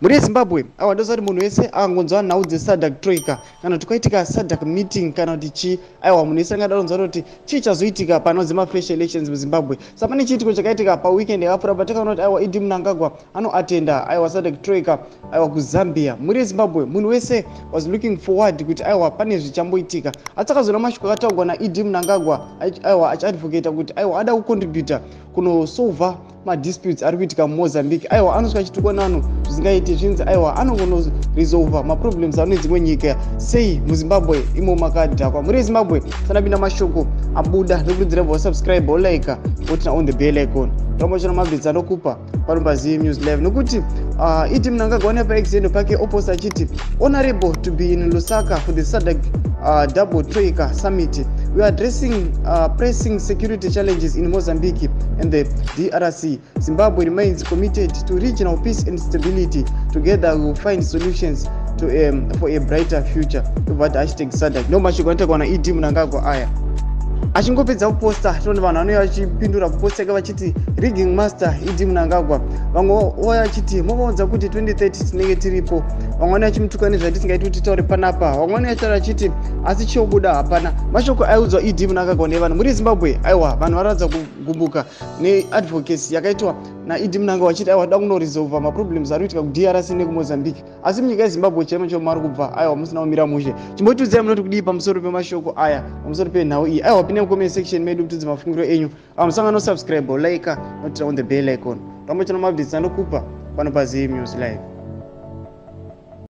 muri Zimbabwe awa ndosati munhu wese angonzwa nhau dzeSADC troika kana tukaitika SADC meeting kana kuti chi aiwa munhu wese angadaronza kuti chii chazoitika panodze mafresh elections muZimbabwe. Sapane chiitiko chakaitika paweekend yakapfuura patakaona kuti aiwa Idi Mnangagwa anoatenda aiwa SADC troika aiwa kuZambia. Muri Zimbabwe munhu wese was looking forward kuti aiwa pane zvichamboitika. Atakazona mashoko akataurwa naIdi Mnangagwa aiwa achiadvocate kuti aiwa ada kucontributa kunosolva madisputes ari kuitika muMozambique. Aiwa anosvika achituka vanhu zvisingaiti zvinzi aiwa anogonoresolva maproblems ari nedzimwe nyika sei muZimbabwe imo makadhakwa. Muri Zimbabwe sanapinda mashoko abuda nekurudzira vasubscribe like votina on the bell icon. Tomochona mabhidzi anokupa panopaZim News Live nekuti Idi Mnangagwa ane paexendo pake opposite achiti honorable to be in Lusaka for the SADC double troika summit. We are addressing pressing security challenges in Mozambique and the DRC. Zimbabwe remains committed to regional peace and stability. Together we will find solutions to for a brighter future. But #SADC no mashoko anotaurwa naIdi Mnangagwa aya. Achingopedza kuposta tinoona vanhu vanouya vachipindura kuposta yake vachiti rigging master Idi Mnangagwa. Vamwe vauya vachiti movaudza kuti 2030 tinenge tiripo. Vamwe vanouya vachimutuka nezvatisingaiti kuti taure panapa. Vamwe vanouya vachitaura vachiti asi chiobuda hapana. Mashoko aiudzwa Idi Mnangagwa nevanhu muri Zimbabwe aiwa vanhu varadza kugumbuka neadvocacy yakaitwa naIdi Mnangagwa vachiti aiwa da kunoresolva maproblems ari kuitika kuDRC nekuMozambique. Asi munyika yeZimbabwe chaimo chaimo mari kubva aiwa musina kumira mushe. Chimbotiudzai munoti kudii pamusoro pemashoko aya pamusoro penhau iyi. Aiwa pinda mucomment section medu kutidza mafungiro enyu. Musanga no subscribe like not on the bell icon. Tomochona mabhidzi anokupa panopaZim News Live.